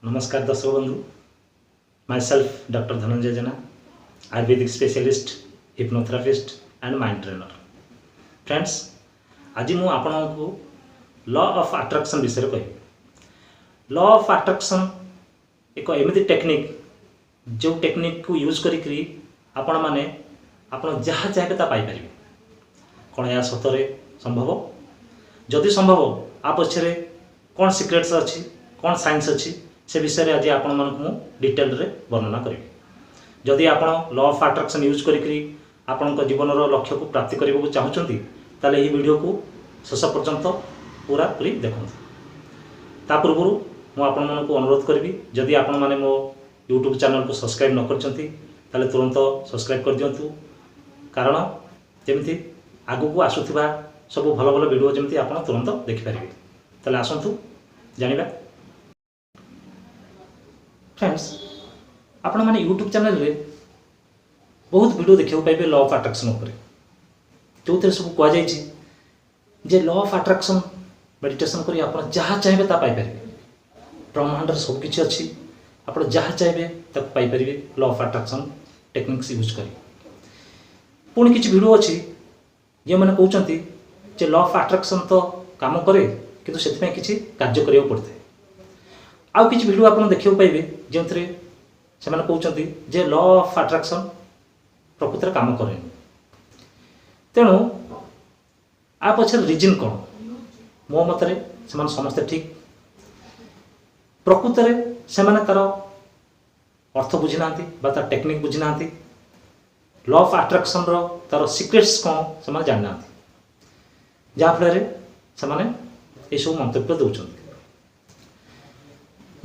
नमस्कार दर्शक बंधु myself doctor Dhananjay Jena Ayurvedic specialist hypnotherapist and mind trainer. Friends आज मुझे आपको लॉ ऑफ अट्रैक्शन विषय कह। लॉ ऑफ अट्रैक्शन एक एमती टेक्निक जो टेक्निक को यूज करी आपण माने आपण जहाँ चाहे पाइपर कौन यह सतरे संभव जदि संभव आ पछरे कौन सिक्रेट्स अच्छी कौन साइंस अच्छी से विषय में आज आपण मानक डिटेल रे वर्णना करी। जदि आपण लॉ ऑफ अट्रैक्शन यूज करी आपण जीवन लक्ष्य को प्राप्ति करने को चाहूँगी ताले ये वीडियो को शेष पर्यंत पूरा पूरी देखो। ता पूर्व मु आपण मानक अनुरोध करी जदि आपण माने मो यूट्यूब चैनल को सब्सक्राइब न करछंती ताले तुरंत सब्सक्राइब कर दियंतु, कारण जेमती आगु को आसुथिबा सब भल भल वीडियो जेमती आपण तुरंत देखि परिबे। ताले आसंतु जानिबा। फ्रेंड्स आपण माने यूट्यूब चैनल रे बहुत वीडियो देखियो पाइबे लॉ ऑफ अट्रैक्शन ऊपर, जो सब कह जाए जे लॉ ऑफ अट्रैक्शन मेडिटेशन करी आपण जहाँ चाहिए ता पाई परिबे। ब्रह्मांड सब किछि अछि, आपण जहाँ चाहिए ताक पाई परिबे law of attraction techniques use करी। पुणी किछि वीडियो अछि जे माने कहउचंती जे लॉ ऑफ अट्रैक्शन तो काम करे किंतु सेति किछि कार्य करियो पड़ते। आउ किछि वीडियो आपण देखियो पाइबे जो से कहते जे लॉ ऑफ अट्रैक्शन प्रकृत काम करे। तेणु आ पछर रिजन कौन मो मतरे से समस्ते ठीक प्रकृत से तार अर्थ बुझी ना तार टेक्निक बुझी ना। लॉ ऑफ अट्रैक्शन रो तार सिक्रेट्स कौन से जानी ना, जहाँफल से सब मंतव्य दौरान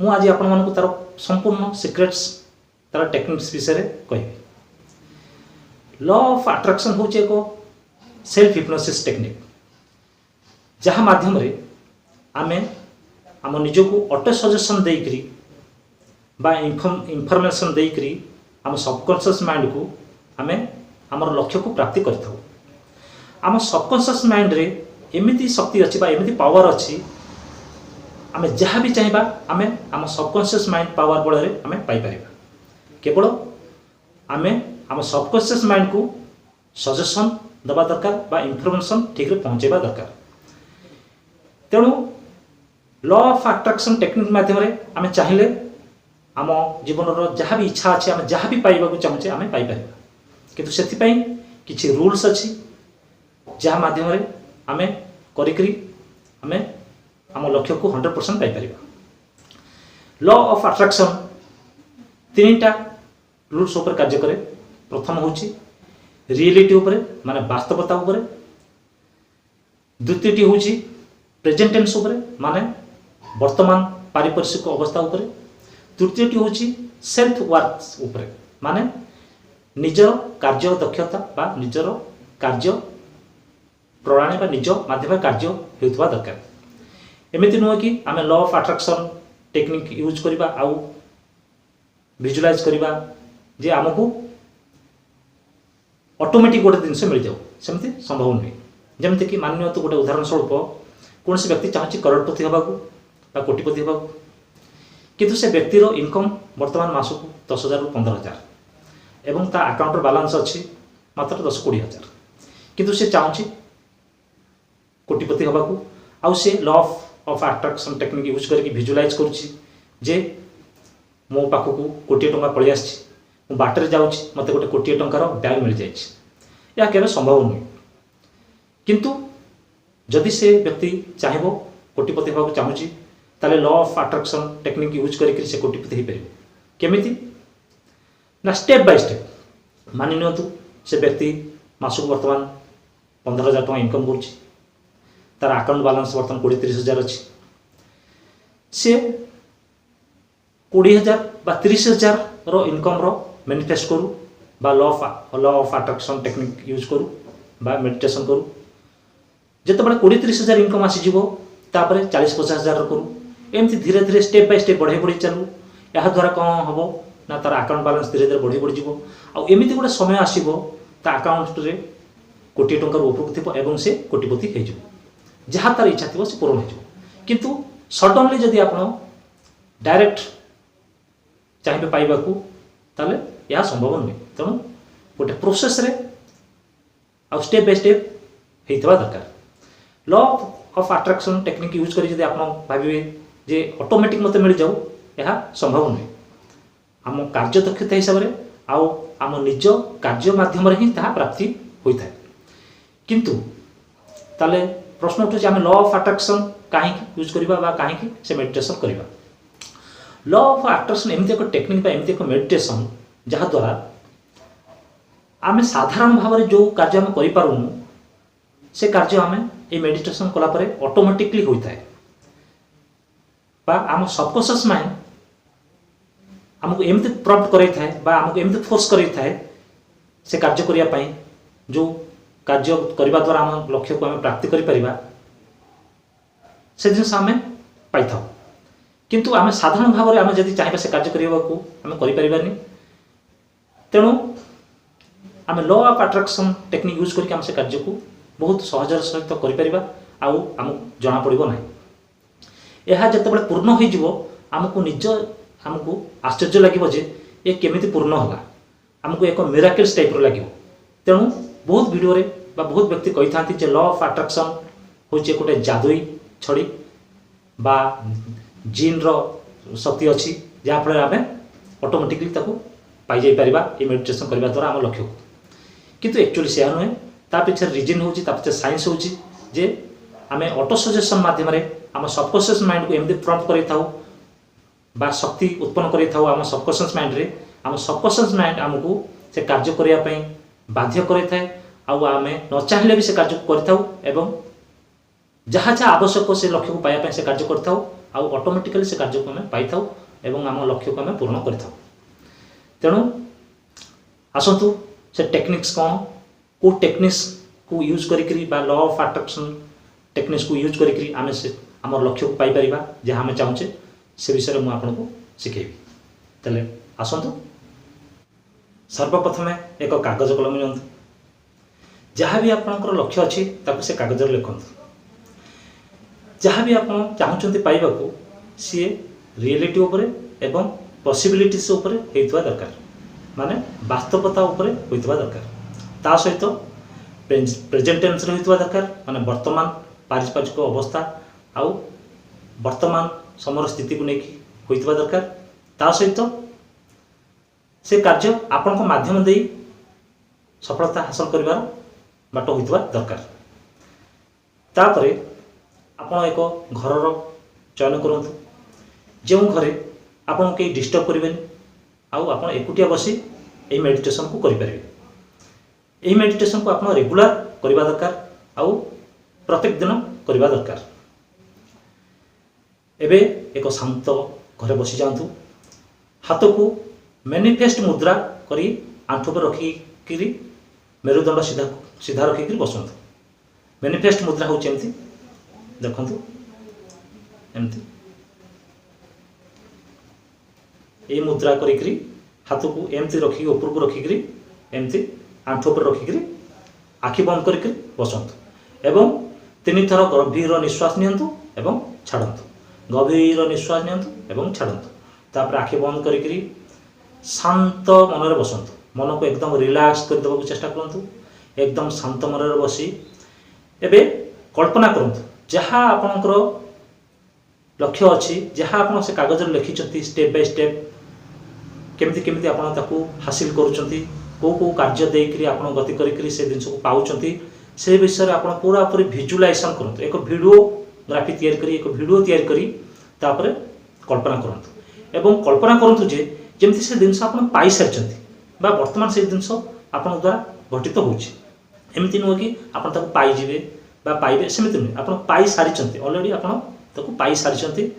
मु आज आपण मानक तार संपूर्ण सिक्रेट्स तार टेक्निक्स विषय कह। लॉ ऑफ अट्रैक्शन हूँ एक सेल्फ हिप्नोसिस टेक्निक जहाँ माध्यम रे आमे आम निज को ऑटो सजेशन देकरी बा इनफॉरमेशन देकरी आम सबकॉन्शियस माइंड को आमे आमर लक्ष्य को प्राप्ति करथाउ। आम सबकॉन्शियस माइंड रे एमिति शक्ति अच्छी बा एमिति पावर अच्छी, आमे जहाँ भी चाहिए आमे आम सबकॉन्शियस माइंड पावर बल आमे पाई परिबा। केवल आमे आम सबकॉन्शियस माइंड को सजेशन दबा दरकार बा इनफॉरमेशन ठीक रे पहुँचेबा दरकार। तेणु लॉ ऑफ अट्रैक्शन टेक्निक माध्यम रे आमे चाहिए आम जीवन जहाँ भी इच्छा अच्छे आमे जहाँ भी पाइबा को चाहूचे आमे पाई परिबा, किंतु सेति पई किछि रूल्स अच्छी जहाँ माध्यम रे आमे करिकरी आमे आम लक्ष्य को 100% पाई। लॉ ऑफ अट्रैक्शन तीनटा रूल्स ऊपर कार्य करे। प्रथम हूँ रियलिटी उपरे माने वास्तवता उपरे, द्वितीयटी हूँ प्रेजेंट टेंस उपरे माने वर्तमान पारिपार्श्विक अवस्था उपरे, तृतीयटी हूँ सेल्फ वर्थ उपरे माने निजर कार्य दक्षता बा निजर कार्य प्रणाली बा निज माध्यम कार्य होता दरकार। एमती नुह कि आम law of attraction technique use करवा आउ विजुलाइज करवा जे आमको ऑटोमेटिक गोटे जिनस मिल जाऊ, सेमती संभव नुहे। जमती कि मान तो गोटे उदाहरण स्वरूप कौन से व्यक्ति चाहे करोड़पति होगा कोटिपति होगा, किंतु से व्यक्तिर इनकम वर्तमान मासक 10,000 ରୁ 15,000 एवं ता अकाउंट बैलेंस अच्छी मात्र 10-20 हजार, किंतु से चाहूँगी कोटिपति होगा आउ से law of attraction technique use करके विजुलाइज करुच्ची जे मो पाखक कोटी टंका पलि आसी बाटर जाऊँगी मत गोटे कोटी टंकार बैग मिल जाए, यह केवल संभव नुहे। किंतु जदि से व्यक्ति चाहब कोटिपति होगा चाहूँगी ताले law of attraction technique use करके से कोटिपति हो पारे। केमिति ना स्टेप बाय स्टेप मानि नियंतु से व्यक्ति मासक वर्तमान 15,000 टंका इनकम करुच्ची, तार अकाउंट बैलेंस बर्तमान 20-30 हजार अच्छी, सी 20,000 बा 30,000 रो इनकम रो मैनिफेस्ट करू बा law of attraction technique use करू बा मेडिटेशन करू। जिते बड़े 20-30 हजार इनकम आसीଯିव तापर 40-50 हजार करू, एमती धीरे धीरे स्टेप बाय स्टेप बढ़े बढ़ी चलू। या द्वारा कौन हम ना तार अकाउंट बैलेंस धीरे धीरे बढ़ी बढ़ी आउ एमती गोटे समय आसो ता अकाउंट रे कोटी टंकार उपरକୁ ଥିବ ଏବଂ से कोटिपति हो जहाँ तार इच्छा थी से पूरण हो। किंतु सडनली जदि आप डायरेक्ट चाहिए पाइबा ताले यह संभव नुहे। तेणु गोटे प्रोसेस रे आ स्टेप बाय स्टेप होता दरकार। Law of attraction technique use करी जदि आप भाविए जे ऑटोमेटिक मते मिल जाऊ, यह संभव नुहे। आम कार्य दक्षता हिसाब से आम निज कार्य माध्यम ही ताहा प्राप्ति होता है। किंतु ताले प्रश्न उठे आम लॉ ऑफ अट्रैक्शन कहीं यूज करवा कहीं से मेडिटेशन करवा। लॉ ऑफ अट्रैक्शन एमती एक टेक्निक एमती एक मेडिटेशन जहाँ द्वारा आम साधारण भाव में जो कार्य आम करूँ से कार्य आम ये मेडिटेशन कलापर ऑटोमेटिकली होता है। आम सबकॉन्शियस माइंड आमको एमती प्रॉम्प्ट कराई आमको एमती फोर्स कराई से कार्य करने जो कार्य करने द्वारा आम लक्ष्य को आम प्राप्ति करें से जिन आम पाई था। किंतु आम साधारण भाव में आम जब चाहिए से कार्य करने को आम करें। तेणु आम law of attraction technique use करके आम से कार्य को बहुत सहजर सहित करें आम जना पड़ो ना। यह जिते पूर्ण हो आमको निज आमको आश्चर्य लगे जे ये केमिति पूर्ण होला, आमको एक मिराकल्स टाइप लगे। तेणु बहुत वीडियो रे बहुत व्यक्ति कही था जे लॉ ऑफ अट्रैक्शन हूँ गोटे जादुई छड़ी बा जीन रो शक्ति अच्छी जहाँफल आम ऑटोमेटिकली पाई जाई परिबा ये मेडिटेशन करने द्वारा आम लक्ष्य को। किंतु एक्चुअली से नुहे, ता पीछे रिजन हूँ पीछे साइंस हूँ जे आम ऑटो सजेशन माध्यम आम सबकॉन्शियस माइंड को एमती प्रॉम्प्ट करें बा शक्ति उत्पन्न करें आम सबकॉन्शियस माइंड रे। आम सबकॉन्शियस माइंड आमको से कार्य करने बाध्य करें आम न चाहिए भी से कार्य करें जहाँ जहाँ आवश्यक से लक्ष्य को पाइबा से कार्य करें ऑटोमेटिकली से कार्य को आम पाई आम लक्ष्य को आम पूर्ण कर। तेणु आसतु से टेक्निक्स कौन को टेक्निक्स को यूज करी लॉ ऑफ अट्रैक्शन टेक्निक्स को यूज करी आम से आम लक्ष्य को पाई जहाँ आम चाहूचे से विषय में मुझे आपको शिखेबी। तेल आसतु सर्वप्रथमे एक कागज कलम नि जहाँ भी आपंकर लक्ष्य अच्छी से कागज लिखु जहाँ भी आप चाहते पाइबा सी रियलिटी उपरे एवं पॉसिबिलिटीज उपरे होइतबा दरकार, माने वास्तवता उपरे होइतबा दरकार। ता सहित प्रेजेंट टेंस रे होइतबा दरकार, माने वर्तमान पारिस्परिक अवस्था आउ वर्तमान समय स्थिति को लेकिन होइतबा दरकार। ता सहित से कार्य आपण को माध्यम दे सफलता हासिल करिवार बाट होइतबा दरकार। तापरे आपण एक घर चयन करंतु जो घरे आपण कहीं डिस्टर्ब करें आपड़ एकुटिया बसी ये मेडिटेशन को करें। यही मेडिटेशन को आप रेगुलर करवा दरकार आउ प्रत्येक दिन करवा दरकार। एबे एक शांत घरे बसी जातु, हाथ को मैनिफेस्ट मुद्रा करी आंठू पर रखिकी मेरुदंड सीधा सीधा रखिकी बसतु। मैनिफेस्ट मुद्रा हूँ एमती देखु एमती ये मुद्रा करी हाथ को एमती रखिक ऊपर को रखिकी एमती आंठू पर रखिकी आखि बंद करके बसतु एवं 3 थर गभीर निश्वास नियंतु एवं छाड़तु, गभीर निश्वास नियंतु एवं छाड़तु। तापर आखि बंद करी शांत मन में बसतु, मन को एकदम रिलैक्स कर देबा चेष्टा करंतु। एकदम शांत मन में बसी एबे कल्पना करंतु जहाँ आपणकर लक्ष्य अच्छी, जहाँ आप से कागज लिखिं स्टेप बाय स्टेप केमती केमती आप हासिल करुँच, कौ कार्य देकर आप गति करी से जिन को पाँच से विषय आप पूरा पूरी भिजुलाइजेशन करूँ। एक भिडियोग्राफी तैयारी करी एक भिडियो तैयारी करी तापर कल्पना करूँ एवं कल्पना करूँ जे जमती से जिन आप पाई सारी वर्तमान से जिन आप द्वारा घटित होमती नुह कि आप पाइबे पाइबे सेमती नुहे, आप पाई सारी अलरेडी आप पाई सारी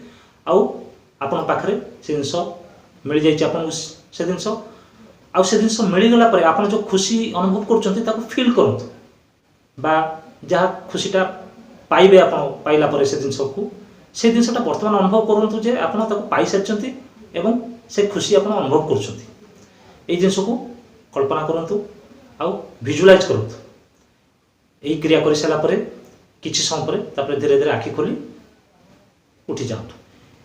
आपण पाखे से जिन मिल जाए से जिन मिलगला आप जो खुशी अनुभव कर फिल करूँ बा जहाँ खुशीटा पाइबे आप पाइला से जिनसा बर्तमान अनुभव करूँ जे आप पाई सारी एवं से खुशी आप अनुभव कर जिन को कल्पना करूँ आउ भिजुलाइज करूँ। यही क्रिया कर सारापर किसी समय पर धीरे धीरे आखि खोली उठी जाऊँ।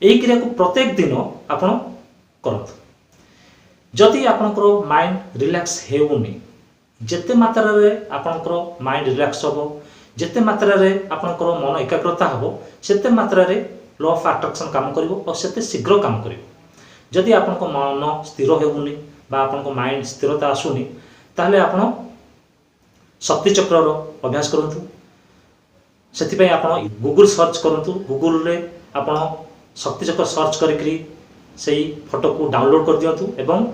यही क्रिया को प्रत्येक दिन आप करतु। जदि आपणकर माइंड रिलैक्स हेउनी जेते मात्रा रे आपणकर माइंड रिलैक्स होबो जेते मात्रा रे आपणकर मन एकाग्रता होबो सेते मात्रा रे लॉ ऑफ अट्रैक्शन काम करिवो और सेते शीघ्र काम करिवो। जदि आपणको मन स्थिर हेउनी बा आपणको माइंड स्थिरता आसुनी ताहले आपण शक्ति चक्रर अभ्यास करंतु। सेति आपण गूगल सर्च करंतु। गूगल रे आपण शक्ति चक्र सर्च करिकरी सेही फोटो को डाउनलोड कर दियंतु एवं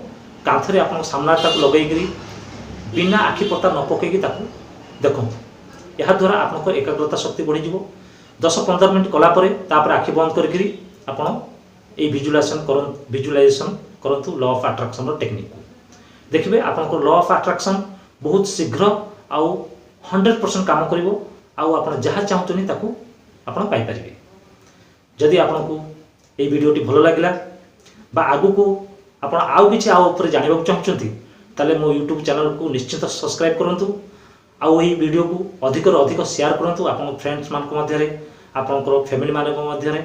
कांथरे आपण सामना ताको लगेइकरी बिना आखि पता न पकेकी ताको देखंतु। या द्वारा आपनको एकाग्रता शक्ति बढ़ी जीवो। 10-15 मिनट कला परे तापर आखि बंद करिकरी आपण ए विजुअलाइजेशन करंतु लॉ ऑफ अट्रैक्शन रो टेक्निक को देखिबे। आपनको लॉ ऑफ अट्रैक्शन बहुत शीघ्र आउ 100% काम करिवो आउ आपण जहा चाहतुनी ताको आपण पाई परिबे। जदि आपनको ए वीडियोटी भलो लागिला बा आगु को आपण आउ किछि आउ ऊपर जानिबा चाहछंती ताले मो YouTube चैनल को निश्चित सब्सक्राइब करंतु। आउ एही वीडियो को अधिक रो अधिक शेयर करंतु आपन फ्रेंड्स मान को मध्य रे आपनकर फैमिली मान को मध्य रे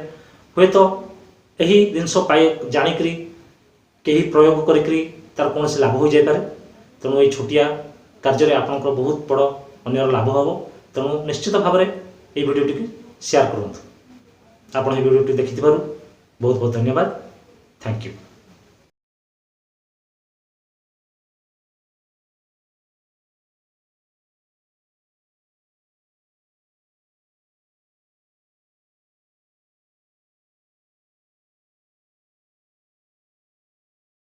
होय तो एही दिनसो पाए जानिकरी केही प्रयोग करिकरी तार कोनसे लाभ हो जाय पारे। तेणु एही छोटिया कार्य रे आपनकर बहुत बड़ अन्यर लाभ हबो। तेणु निश्चित भाव रे एही वीडियोटी को शेयर करंतु। आपण एही वीडियोटी देखिथिबारु बहुत बहुत धन्यवाद। Thank you.